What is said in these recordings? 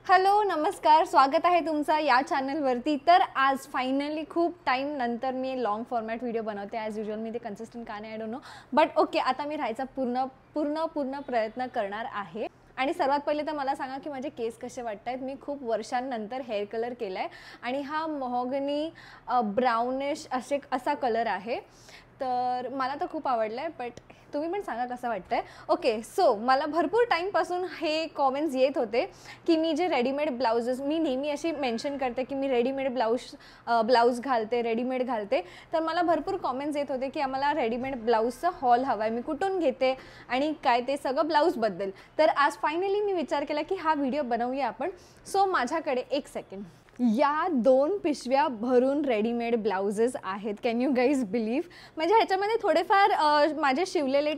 Hello नमस्कार, स्वागत आहे तुमचं या चॅनलवरती। तर आज फायनली खूप टाइम नंतर मी लॉंग फॉर्मॅट व्हिडिओ बनवते। ॲज युजल मी ते कन्सिस्टंट का नाही I don't know, but okay, आता मी राहायचा पूर्ण प्रयत्न करणार आहे। आणि सर्वात पहिले तर मला सांगा की माझे केस कसे वाटतात। मी खूप वर्षांनंतर हेअर कलर केला आहे आणि हा महोगनी ब्राउनिश असा कलर आहे। तर मला तर खूप आवडला आहे, बट तुम्ही पण सांगा कसं वाटतंय। ओके, सो मला भरपूर टाईमपासून हे कॉमेंट्स येत होते की मी जे रेडीमेड ब्लाउजेस, मी नेहमी अशी मेन्शन करते की मी रेडीमेड ब्लाऊज घालते, रेडीमेड घालते। तर मला भरपूर कॉमेंट्स येत होते की आम्हाला रेडीमेड ब्लाऊजचा हॉल हवा आहे, मी कुठून घेते आणि काय ते सगळं ब्लाऊजबद्दल। तर आज फायनली मी विचार केला की हा व्हिडिओ बनवूया आपण। सो माझ्याकडे एक सेकंड, या 2 पिशव्या भरून रेडीमेड ब्लाउजेस आहेत। Can you guys believe? म्हणजे ह्याच्यामध्ये थोडेफार माझे शिवलेले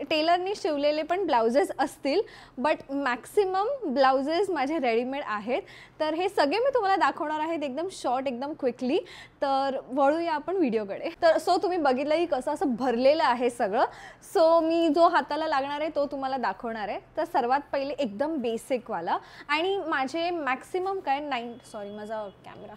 टेलरनी शिवलेले पण ब्लाउजेस असतील, बट मॅक्सिमम ब्लाउजेस माझे रेडीमेड आहेत। तर हे सगळे मी तुम्हाला दाखवणार आहेत एकदम शॉर्ट, एकदम क्विकली। तर वळूया आपण व्हिडिओकडे। तर सो तुम्ही बघितलं की कसं असं भरलेलं आहे सगळं। सो मी जो हाताला लागणार आहे तो तुम्हाला दाखवणार आहे। तर सर्वात पहिले एकदम बेसिकवाला, आणि माझे मॅक्सिमम काय माझा कॅमेरा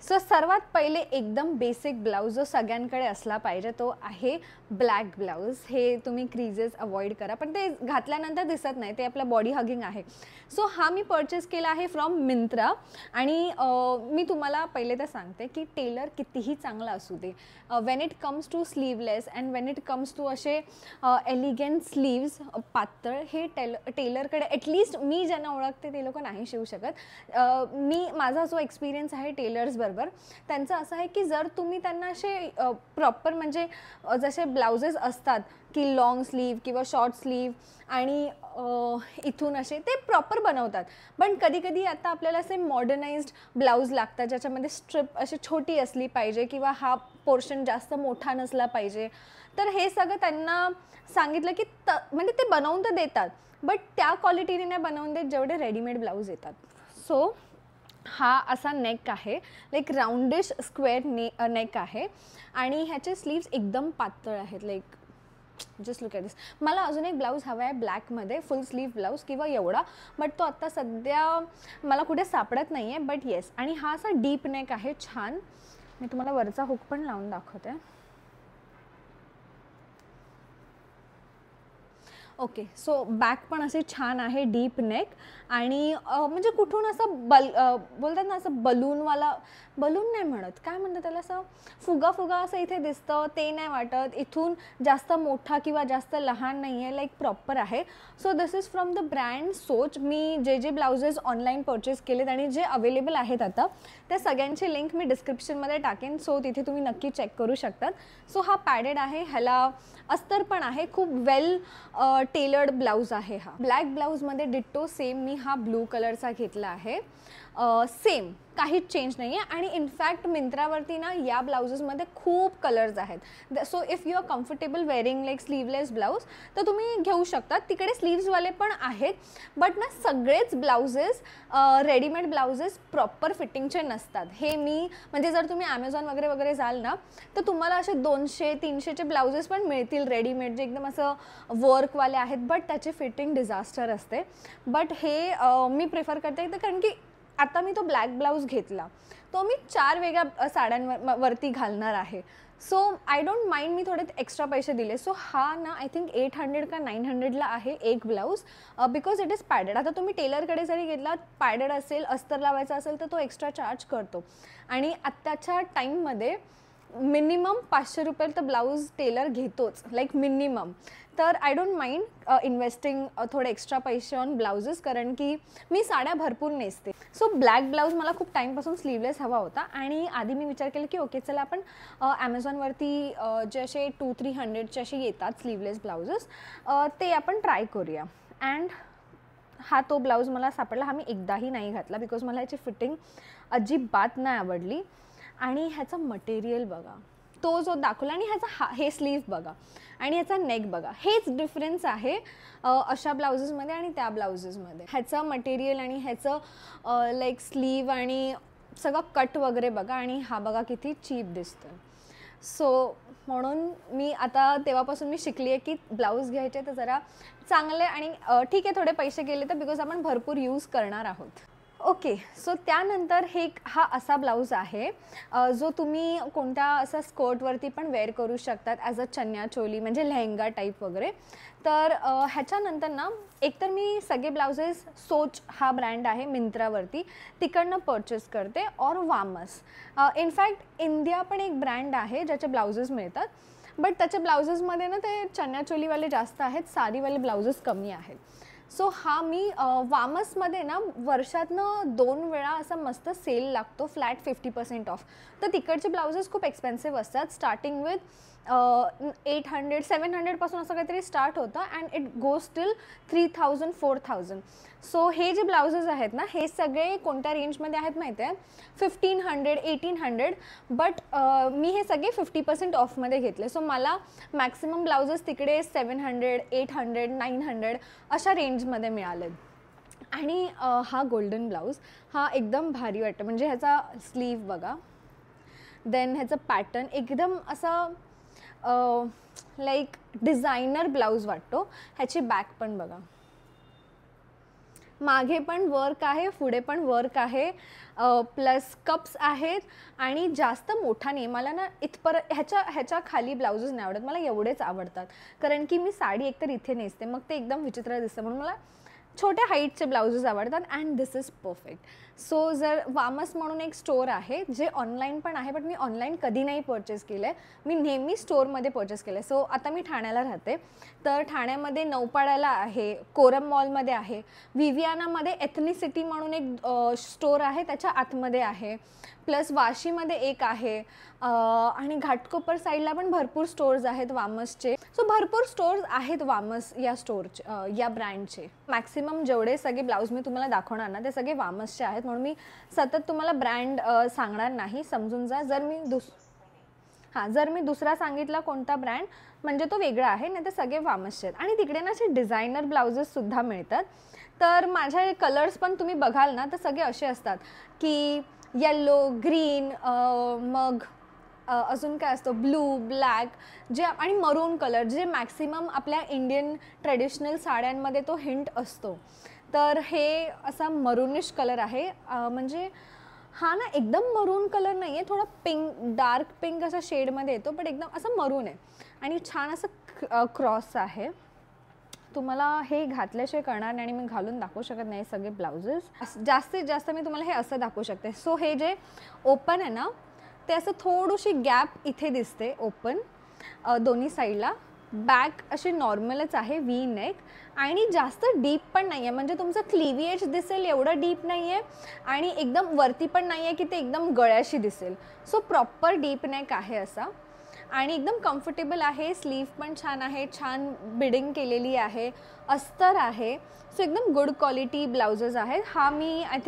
सो सर्वात पहिले एकदम बेसिक ब्लाऊज जो सगळ्यांकडे असला पाहिजे तो आहे ब्लॅक ब्लाऊज। हे तुम्ही क्रीजेस अवॉइड करा, पण ते घातल्यानंतर दिसत नाही, ते आपलं बॉडी हगिंग आहे। सो हा मी परचेस केला आहे फ्रॉम मिंत्रा। आणि मी तुम्हाला पहिले तर सांगते की टेलर कितीही चांगला असू दे, when it comes to sleeveless and when it comes to असे एलिगंट स्लीव्स पातळ, हे टेलरकडे ॲटलिस्ट मी ज्यांना ओळखते ते लोक नाही शिवू शकत। माझा जो एक्सपिरियन्स आहे टेलर्स बरोबर, त्यांचं असं आहे की जर तुम्ही त्यांना असे प्रॉपर म्हणजे जसे ब्लाउजेस असतात की लॉंग स्लीव किंवा शॉर्ट स्लीव आणि इथून असे ते प्रॉपर बनवतात, पण कधी कधी आता आपल्याला असे मॉडर्नाइज्ड ब्लाऊज लागतात ज्याच्यामध्ये स्ट्रिप अशी छोटी असली पाहिजे किंवा हा पोर्शन जास्त मोठा नसला पाहिजे। तर हे सगळं त्यांना सांगितलं की म्हणजे ते बनवून तर देतात, बट त्या क्वालिटीने नाही बनवून देत जेवढे रेडीमेड ब्लाऊज येतात। सो हा असा नेक आहे, लाईक राऊंडिश स्क्वेअर नेक आहे, आणि ह्याचे स्लीव्स एकदम पातळ आहेत। लाईक जस्ट लुक ॲट दिस। मला अजून एक ब्लाऊज हवा आहे ब्लॅकमध्ये, फुल स्लीव ब्लाऊज किंवा एवढा, बट तो आत्ता सध्या मला कुठे सापडत नाही आहे, बट येस। आणि हा असा डीप नेक आहे छान। मी तुम्हाला वरचा हुक पण लावून दाखवते। ओके, सो बॅक पण असे छान आहे, डीप नेक, आणि म्हणजे कुठून असं बोलतात ना असं बलून नाही म्हणत, काय म्हणतात त्याला, असं फुगा असं इथे दिसतं ते नाही वाटत। इथून जास्त मोठा किंवा जास्त लहान नाही आहे, लाईक प्रॉपर आहे। So this is from the brand सोच। मी जे ब्लाउजेस ऑनलाईन परचेस केलेत आणि जे अवेलेबल आहेत आता, त्या सगळ्यांची लिंक मी डिस्क्रिप्शनमध्ये टाकेन, सो तिथे तुम्ही नक्की चेक करू शकतात। सो हा पॅडेड आहे, ह्याला अस्तर पण आहे, खूप वेल टेलर्ड ब्लाऊज आहे हा। ब्लॅक ब्लाऊजमध्ये डिट्टो सेम मी हा ब्लू कलरचा घेतला आहे, सेम काहीच चेंज नाही आहे। आणि इनफॅक्ट मिंत्रावरती ना या ब्लाउजेसमध्ये खूप कलर्स आहेत। So if you are comfortable wearing like sleeveless blouse तर तुम्ही घेऊ शकता। तिकडे स्लीव्सवाले पण आहेत, बट ना सगळेच ब्लाउजेस रेडीमेड ब्लाउजेस प्रॉपर फिटिंगचे नसतात। हे मी म्हणजे जर तुम्ही ॲमेझॉन वगैरे जाल ना तर तुम्हाला असे 200-300चे ब्लाउजेस पण मिळतील रेडीमेड, जे एकदम असं वर्कवाले आहेत, बट त्याची फिटिंग डिझास्टर असते। बट हे मी प्रिफर करते, कारण की आता मी तो ब्लॅक ब्लाऊज घेतला, तो मी 4 वेगळ्या साड्यांवरती घालणार आहे। सो आय डोंट माइंड, मी थोडे एक्स्ट्रा पैसे दिले। सो हा ना आय थिंक 800 का 900ला आहे एक blouse, because it is padded. आता तुम्ही टेलरकडे जरी घेतला, पॅडेड असेल, अस्तर लावायचा असेल तर तो एक्स्ट्रा चार्ज करतो। आणि आत्ताच्या टाईममध्ये मिनिमम 500 रुपये तर ब्लाऊज टेलर घेतोच, लाईक मिनिमम। तर आय डोंट माइंड इन्व्हेस्टिंग थोडे एक्स्ट्रा पैसे ऑन ब्लाउजेस, कारण की मी साड्या भरपूर नेसते। सो ब्लॅक ब्लाऊज मला खूप टाईमपासून स्लीवलेस हवा होता, आणि आधी मी विचार केला की ओके चला आपण ॲमेझॉनवरती जे असे 200-300चे असे येतात स्लीवलेस ब्लाउजेस, ते आपण ट्राय करूया। अँड हा तो ब्लाऊज मला सापडला, हा मी एकदाही नाही घातला बिकॉज मला ह्याची फिटिंग अजिबात नाही आवडली। आणि ह्याचं मटेरियल बघा, तो जो दाखवला, आणि ह्याचा हे स्लीव बघा आणि ह्याचा नेक बघा, हेच डिफरन्स आहे अशा ब्लाउजेसमध्ये आणि त्या ब्लाउजेसमध्ये। ह्याचं मटेरियल आणि ह्याचं लाईक स्लीव आणि सगळं कट वगैरे बघा, आणि हा बघा किती चीप दिसतं। सो म्हणून मी आता तेव्हापासून मी शिकली आहे की ब्लाऊज घ्यायचे तर जरा चांगले आणि ठीक आहे थोडे पैसे गेले तर बिकॉज आपण भरपूर यूज करणार आहोत. ओके, सो त्यानंतर हा असा ब्लाऊज आहे जो तुम्ही कोणत्या असा स्कर्टवरती पण वेअर करू शकतात ॲज अ चन्या चोली, म्हणजे लेहंगा टाईप वगैरे. तर ह्याच्यानंतर ना एकतर मी सगळे ब्लाउजेस सोच हा ब्रँड आहे मिंत्रावरती, तिकडनं परचेस करते, और वामस. इनफॅक्ट इंडिया पण एक ब्रँड आहे ज्याचे ब्लाउजेस मिळतात, बट त्याच्या ब्लाउजेसमध्ये ना ते चन्या चोलीवाले जास्त आहेत, साडीवाले ब्लाउजेस कमी आहेत. सो हा मी वामसमध्ये ना वर्षातनं 2 वेळा असा मस्त सेल लागतो, फ्लॅट 50% ऑफ. तर तिकडचे ब्लाउजेस खूप एक्सपेन्सिव्ह असतात, स्टार्टिंग विथ 800-700पासून असं काहीतरी स्टार्ट होतं and it goes till 3000-4000. So हे जे ब्लाउजेस आहेत ना हे सगळे कोणत्या रेंजमध्ये आहेत माहिती आहे, 1500-1800. बट मी हे सगळे 50% ऑफमध्ये घेतले. सो मला मॅक्सिमम ब्लाउजेस तिकडे 700, 800, 900 अशा रेंजमध्ये मिळाले. आणि हा गोल्डन ब्लाऊज हा एकदम भारी वाटतं, म्हणजे ह्याचा स्लीव बघा, देन ह्याचं पॅटर्न एकदम असं लाईक डिझायनर ब्लाऊज वाटतो. ह्याची बॅक पण बघा, मागे पण वर्क आहे, पुढे पण वर्क आहे, प्लस कप्स आहेत आणि जास्त मोठा नाही. मला ना ह्याच्या खाली ब्लाउजेस नाही आवडत, मला एवढेच आवडतात, कारण की मी साडी एकतर इथे नेसते, मग ते एकदम विचित्र दिसतं, म्हणून मला छोट्या हाईटचे ब्लाउजेस आवडतात and this is perfect. So जर वामस म्हणून एक स्टोअर आहे जे ऑनलाईन पण आहे, बट मी ऑनलाईन कधी नाही परचेस केलं आहे, मी नेहमी स्टोअरमध्ये परचेस केलं आहे. सो आता मी ठाण्याला राहते, तर ठाण्यामध्ये नौपाड्याला आहे, कोरम मॉलमध्ये आहे, विवियानामध्ये एथनिसिटी म्हणून एक स्टोअर आहे त्याच्या आतमध्ये आहे, प्लस वाशीमध्ये एक आहे, आणि घाटकोपर साईडला पण भरपूर स्टोअर्स आहेत वामसचे. सो भरपूर स्टोअर्स आहेत वामस या स्टोअरचे, या ब्रँडचे. मॅक्सिमम जेवढे सगळे ब्लाऊज मी तुम्हाला दाखवणार ना ते सगळे वामसचे आहेत, म्हणून मी सतत तुम्हाला ब्रँड सांगणार नाही, समजून जा. जर मी दुसरा सांगितला कोणता ब्रँड म्हणजे तो वेगळा आहे, नाही तर सगळे वामसचे आहेत. आणि तिकडे ना असे डिझायनर ब्लाउजेससुद्धा मिळतात. तर माझे कलर्स पण तुम्ही बघाल ना तर सगळे असे असतात की येल्लो, ग्रीन, मग अजून काय असतं, ब्लू, ब्लॅक, जे आणि मरून कलर, जे मॅक्सिमम आपल्या इंडियन ट्रेडिशनल साड्यांमध्ये तो हिंट असतो. तर हे असा मरूनिश कलर आहे, म्हणजे हा ना एकदम मरून कलर नाही आहे, थोडा पिंक, डार्क पिंक असा शेडमध्ये येतो, पण एकदम असं मरून आहे आणि छान असं क्रॉस आहे. तुम्हाला हे घातल्याशिवाय कळणार नाही आणि मी घालून दाखवू शकत नाही सगळे ब्लाउजेस. जास्तीत जास्त मी तुम्हाला हे असं दाखवू शकते. सो हे जे ओपन आहे ना ते असं थोडीशी गॅप इथे दिसते ओपन दोन्ही साईडला. बॅक अशी नॉर्मलच आहे, व्ही नेक, आणि जास्त डीप पण नाही आहे, म्हणजे तुमचं क्लिव्हिएज दिसेल एवढं डीप नाही आहे आणि एकदम वरती पण नाही आहे की ते एकदम गळ्याशी दिसेल. सो प्रॉपर डीप नेक आहे असा आणि एकदम कम्फर्टेबल आहे. स्लीव पण छान आहे, छान बिडिंग केलेली आहे, अस्तर आहे. सो एकदम गुड क्वालिटी ब्लाउजेस आहेत. हा मी आय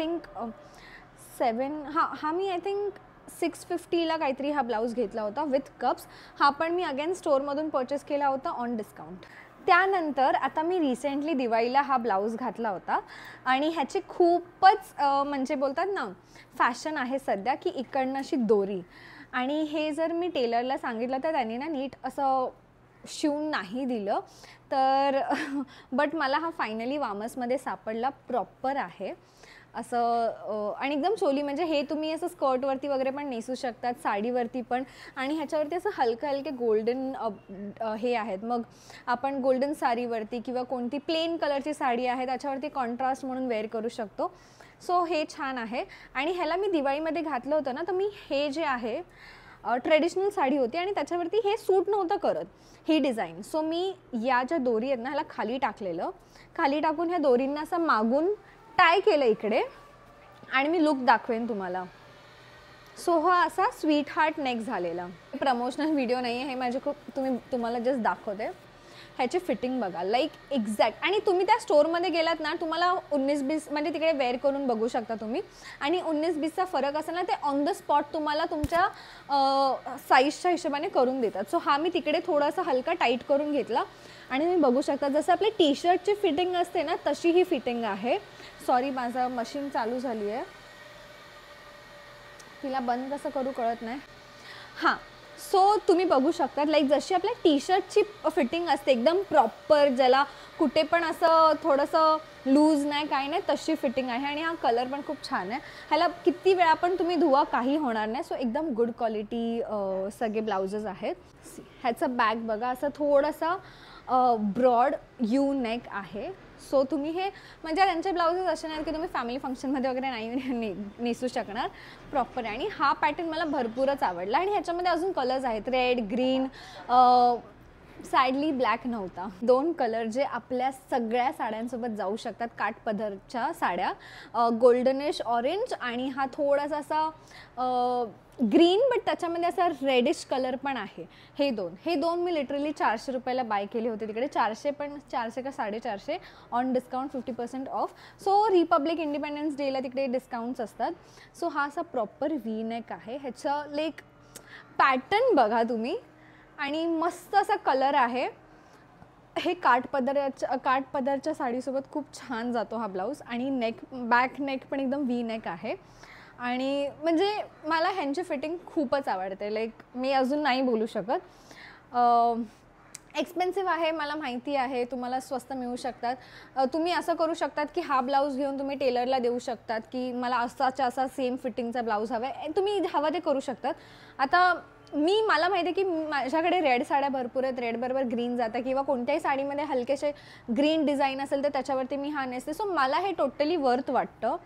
थिंक 650ला काहीतरी हा ब्लाऊज घेतला होता विथ कप्स. हा पण मी अगेन स्टोअरमधून परचेस केला होता ऑन डिस्काउंट. त्यानंतर आता मी रिसेंटली दिवाळीला हा ब्लाऊज घातला होता आणि ह्याची खूपच म्हणजे बोलतात ना फॅशन आहे सध्या की इकडनं अशी दोरी, आणि हे जर मी टेलरला सांगितलं तर त्यांनी ना नीट असं शिवून नाही दिलं. तर बट मला हा फायनली वामसमध्ये सापडला, प्रॉपर आहे असं आणि एकदम चोली, म्हणजे हे तुम्ही असं स्कर्टवरती वगैरे पण नेसू शकतात, साडीवरती पण. आणि ह्याच्यावरती असं हलके गोल्डन हे आहेत, मग आपण गोल्डन साडीवरती किंवा कोणती प्लेन कलरची साडी आहे त्याच्यावरती कॉन्ट्रास्ट म्हणून वेअर करू शकतो. सो हे छान आहे. आणि ह्याला मी दिवाळीमध्ये घातलं होतं ना, तर मी हे जे आहे ट्रेडिशनल साडी होती आणि त्याच्यावरती हे सूट नव्हतं करत ही डिझाईन. सो मी या ज्या दोरी आहेत ना ह्याला खाली टाकलेलं, खाली टाकून ह्या दोरींना असं मागून टाय केलं इकडे, आणि मी लुक दाखवेन तुम्हाला. सो हा असा स्वीट हार्ट नेक झालेला. प्रमोशनल व्हिडिओ नाही आहे हे, माझे तुम्हाला जस्ट दाखवते. ह्याची फिटिंग बघा, लाईक एक्झॅक्ट. आणि तुम्ही त्या स्टोअरमध्ये गेलात ना, तुम्हाला 19-20 म्हणजे तिकडे वेअर करून बघू शकता तुम्ही, आणि 19-20चा फरक असेल ना ते ऑन द स्पॉट तुम्हाला तुमच्या साईजच्या हिशोबाने करून देतात. सो हा मी तिकडे थोडासा हलका टाईट करून घेतला आणि तुम्ही बघू शकता जसं आपली टी शर्टची फिटिंग असते ना तशी ही फिटिंग आहे. सॉरी, माझं मशीन चालू झाली आहे, तिला बंद कसं करू कळत नाही. हां, सो तुम्ही बघू शकता लाईक जशी आपल्या टी शर्टची फिटिंग असते एकदम प्रॉपर, ज्याला कुठे पण असं थोडंसं लूज नाही काय नाही तशी फिटिंग आहे. आणि हा कलर पण खूप छान आहे. ह्याला किती वेळा पण तुम्ही धुवा काही होणार नाही. सो एकदम गुड क्वालिटी सगळे ब्लाउजेस आहेत. ह्याचं बॅक बघा, असं थोडंसं ब्रॉड यू नेक आहे. सो तुम्ही हे म्हणजे त्यांचे ब्लाउजेस असे नाहीत की तुम्ही फॅमिली फंक्शनमध्ये वगैरे नाही नेसू शकणार, प्रॉपर आहे. आणि हा पॅटर्न मला भरपूरच आवडला. आणि ह्याच्यामध्ये अजून कलर्स आहेत, रेड, ग्रीन, सॅडली ब्लॅक नव्हता. 2 कलर जे आपल्या सगळ्या साड्यांसोबत जाऊ शकतात, काठपदरच्या साड्या, गोल्डनिश ऑरेंज आणि हा थोडासा असा ग्रीन बट त्याच्यामध्ये असा रेडिश कलर पण आहे. हे दोन मी लिटरली 400 रुपयाला बाय केले होते तिकडे. 400 पण 400 का 450 on discount, 50% of. So Republic independence डेला तिकडे डिस्काउंट्स असतात. सो हा असा प्रॉपर व्ही नेक आहे. ह्याचं लाईक पॅटर्न बघा तुम्ही, आणि मस्त असा कलर आहे. हे काठपदरच्या साडीसोबत खूप छान जातो हा ब्लाऊज. आणि बॅक नेक पण एकदम व्ही नेक आहे. आणि म्हणजे मला ह्यांची फिटिंग खूपच आवडते. लाईक मी अजून नाही बोलू शकत. एक्सपेन्सिव्ह आहे मला माहिती आहे, तुम्हाला स्वस्त मिळू शकतात. तुम्ही असं करू शकतात की हा ब्लाऊज घेऊन तुम्ही टेलरला देऊ शकतात की मला असा सेम फिटिंगचा ब्लाऊज हवा आहे, तुम्ही हवं ते करू शकतात. आता मला माहिती आहे की माझ्याकडे रेड साड्या भरपूर आहेत, रेड बरोबर ग्रीन जातं किंवा कोणत्याही साडीमध्ये हलकेसे ग्रीन डिझाईन असेल तर त्याच्यावरती मी हा नेसते. सो मला हे टोटली वर्थ वाटतं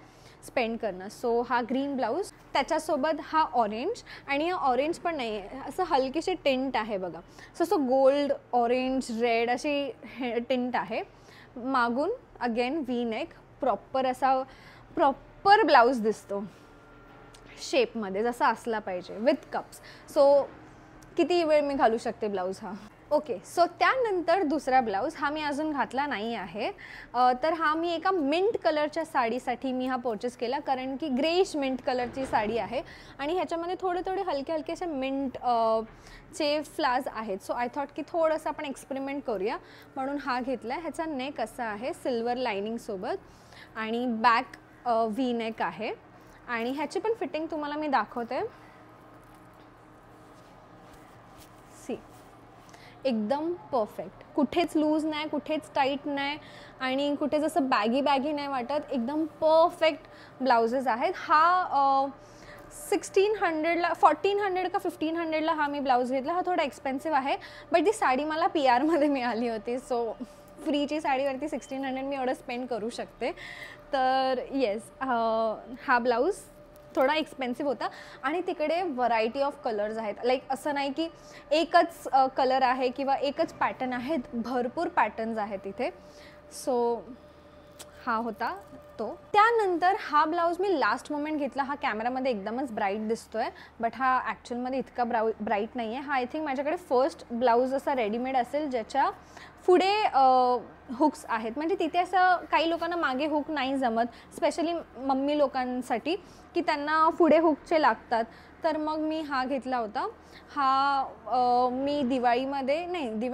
स्पेंड करणं. सो हा ग्रीन ब्लाऊज, त्याच्यासोबत हा ऑरेंज, आणि हा ऑरेंज पण नाही आहे, असं हलकीशी टिंट आहे बघा. सो गोल्ड, ऑरेंज, रेड अशी टिंट आहे. मागून again V neck, proper blouse दिसतो शेपमध्ये जसा असला पाहिजे, विथ कप्स. सो किती वेळ मी घालू शकते ब्लाऊज हा. ओके, सो त्यानंतर दुसरा ब्लाऊज हा मी अजून घातला नाही आहे. तर हा मी एका मिंट कलरच्या साडीसाठी मी हा परचेस केला, कारण की ग्रेश मिंट कलरची साडी आहे आणि ह्याच्यामध्ये थोडे हलके असे मिंट चे फ्लावर्स आहेत. सो आय थॉट की थोडंसं आपण एक्सपेरिमेंट करूया म्हणून हा घेतला. ह्याचा नेक असा आहे सिल्वर लायनिंगसोबत आणि बॅक व्ही नेक आहे. आणि ह्याची पण फिटिंग तुम्हाला मी दाखवते. सी, एकदम परफेक्ट, कुठेच लूज नाही, कुठेच टाईट नाही आणि कुठे जसं बॅगी नाही वाटत. एकदम परफेक्ट ब्लाउजेस आहेत. हा 1600ला 1400 का 1500ला हा मी ब्लाऊज घेतला. हा थोडा एक्सपेन्सिव्ह आहे बट ती साडी मला PR मध्ये मिळाली होती. सो फ्रीची साडीवरती 1600 मी एवढं स्पेंड करू शकते. तर येस, हा ब्लाऊज थोडा एक्सपेन्सिव्ह होता आणि तिकडे व्हरायटी ऑफ कलर्स आहेत. लाईक असं नाही की एकच कलर आहे किंवा एकच पॅटर्न आहेत, भरपूर पॅटर्न्स आहेत इथे. सो हा होता तो. त्यानंतर हा ब्लाऊज मी लास्ट मोमेंट घेतला. हा कॅमेरामध्ये एकदमच ब्राईट दिसतोय बट हा ॲक्च्युअलमध्ये इतका ब्राईट नाही आहे. हा आय थिंक माझ्याकडे फर्स्ट ब्लाऊज असा रेडीमेड असेल ज्याच्या पुढे हुक्स आहेत. म्हणजे तिथे असं काही लोकांना मागे हुक नाही जमत, स्पेशली मम्मी लोकांसाठी की त्यांना पुढे हुकचे लागतात. तर मग मी हा घेतला होता. हा मी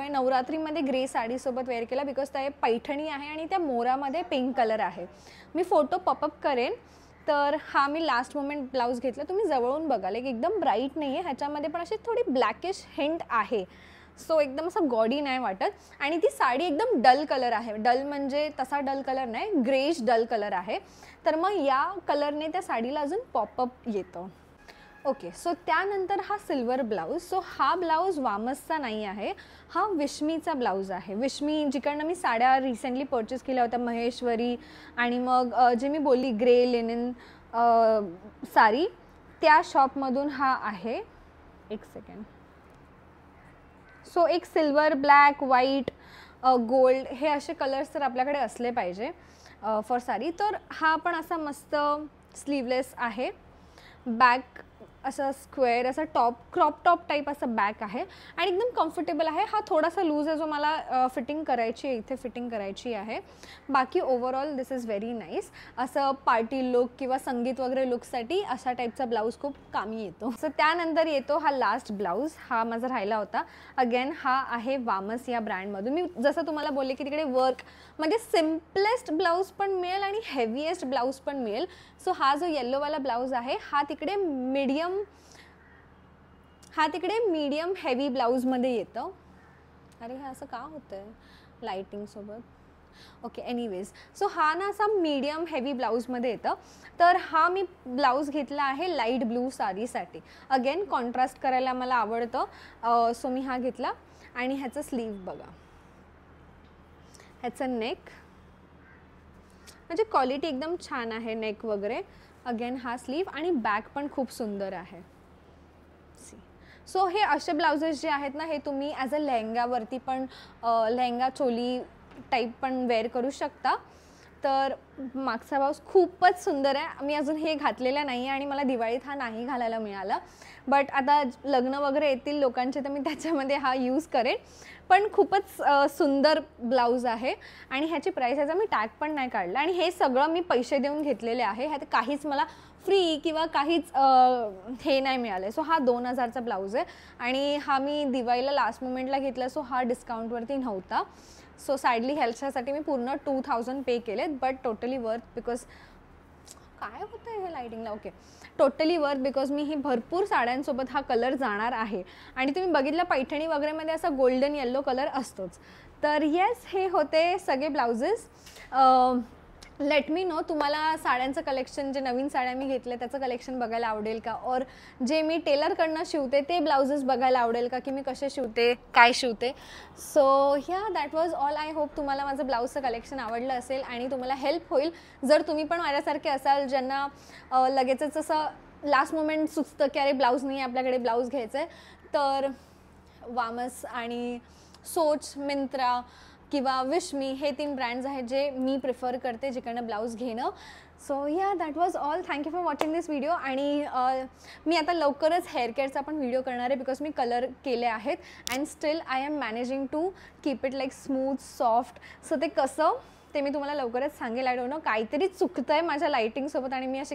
नवरात्रीमध्ये ग्रे साडीसोबत वेअर केला बिकॉज त्या पैठणी आहे आणि त्या मोरामध्ये पिंक कलर आहे. मी फोटो पॉपअप करेन. तर हा मी लास्ट मोमेंट ब्लाऊज घेतला. तुम्ही जवळून बघाल, एक एकदम ब्राईट नाही आहे, ह्याच्यामध्ये पण अशी थोडी ब्लॅकिश हिंट आहे. सो एकदम असं गॉडी नाही वाटत. आणि ती साडी एकदम डल कलर आहे. डल म्हणजे तसा डल कलर नाही, ग्रेश डल कलर आहे. तर मग या कलरने त्या साडीला अजून पॉपअप येतं. ओके, सो त्यानंतर हा सिल्वर ब्लाऊज. सो हा ब्लाऊज वामसचा नाही आहे, हा विश्मीचा ब्लाऊज आहे. विश्मी जिकडनं मी साड्या रिसेंटली परचेस केल्या होत्या, महेश्वरी आणि मग जे मी बोलली ग्रे लिनिन साडी, त्या शॉपमधून हा आहे. एक सेकंड. सो एक सिल्वर, ब्लॅक, व्हाईट, गोल्ड हे असे कलर्स तर आपल्याकडे असले पाहिजे फॉर साडी. तर हा पण असा मस्त स्लीवलेस आहे. बॅक असं स्क्वेअर असं क्रॉप टॉप टाईप असं बॅक आहे आणि एकदम कम्फर्टेबल आहे. हा थोडासा लूज आहे जो मला फिटिंग करायची आहे, इथे फिटिंग करायची आहे. बाकी overall this is very nice. असं पार्टी लुक किंवा संगीत वगैरे लुकसाठी अशा टाईपचा ब्लाऊज खूप कामी येतो. सो त्यानंतर येतो हा लास्ट ब्लाऊज. हा माझा राहिला होता. अगेन हा आहे वामस या ब्रँडमधून. मी जसं तुम्हाला बोलले की तिकडे वर्क म्हणजे सिम्पलेस्ट ब्लाऊज पण मिळेल आणि हेवीएस्ट ब्लाऊज पण मिळेल. सो हा जो येल्लोवाला ब्लाऊज आहे हा तिकडे मीडियम हा तिकडे मीडियम हेवी ब्लाऊजमध्ये येतं. अरे हे असं का होतं आहे लाईटिंगसोबत. ओके एनिवेज, सो हा ना असा मीडियम हेवी ब्लाऊजमध्ये येतं. तर हा मी ब्लाऊज घेतला आहे लाईट ब्लू साडीसाठी. अगेन कॉन्ट्रास्ट करायला मला आवडतं, सो मी हा घेतला. आणि ह्याचं स्लीव बघा, ह्याचं नेक म्हणजे क्वालिटी एकदम छान आहे नेक वगैरे. अगेन हा स्लीव आणि बॅक पण खूप सुंदर आहे. सो हे असे ब्लाउजेस जे आहेत ना, हे तुम्ही ॲज अ लेहंगावरती पण लेहंगा चोली टाईप पण वेअर करू शकता. तर मागचा ब्लाऊज खूपच सुंदर आहे. मी अजून हे घातलेलं नाही आहे आणि मला दिवाळीत हा नाही घालायला मिळाला. बट आता लग्न वगैरे येतील लोकांचे तर मी त्याच्यामध्ये हा यूज करेन. पण खूपच सुंदर ब्लाऊज आहे आणि ह्याची प्राईस, ह्याचा मी टॅग पण नाही काढला. आणि हे सगळं मी पैसे देऊन घेतलेले आहे. ह्यात काहीच मला फ्री किंवा काहीच हे नाही मिळालं. सो हा 2000चा ब्लाऊज आहे आणि हा मी दिवाळीला लास्ट मोमेंटला घेतला. सो हा डिस्काउंटवरती नव्हता. सो सॅडली ह्याच्यासाठी मी पूर्ण 2000 पे केलेत. बट टोटली वर्थ, बिकॉज काय होतं हे लाईटिंगला. ओके, टोटली वर्थ बिकॉज मी ही भरपूर साड्यांसोबत हा कलर जाणार आहे. आणि तुम्ही बघितलं पैठणी वगैरेमध्ये असा गोल्डन येल्लो कलर असतोच. तर येस, हे होते सगळे ब्लाउजेस. लेट मी नो तुम्हाला साड्यांचं कलेक्शन, जे नवीन साड्या मी घेतल्या त्याचं कलेक्शन बघायला आवडेल का, और जे मी टेलरकडनं शिवते ते ब्लाउजेस बघायला आवडेल का, की मी कसे शिवते, काय शिवते. सो ह्या that was all. I hope तुम्हाला माझं ब्लाऊजचं कलेक्शन आवडलं असेल आणि तुम्हाला हेल्प होईल. जर तुम्ही पण माझ्यासारखे असाल ज्यांना लगेचच असं लास्ट मोमेंट सुचतं की अरे ब्लाऊज नाही आहे आपल्याकडे, ब्लाऊज घ्यायचं आहे, तर वामस आणि सोच, मिंत्रा किंवा विश मी, हे 3 ब्रँड्स आहेत जे मी प्रिफर करते जिकडनं ब्लाऊज घेणं. सो या that was all. Thank you for watching this video. आणि मी आता लवकरच हेअर केअरचा पण व्हिडिओ करणार आहे बिकॉज मी कलर केले आहेत and still I am managing to keep it like smooth soft. So ते कसं ते मी तुम्हाला लवकरच सांगेल. आय डोंट नो, काहीतरी चुकतं आहे माझ्या लाईटिंगसोबत आणि मी अशी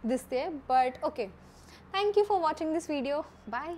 दिसते. But okay, thank you for watching this video. Bye.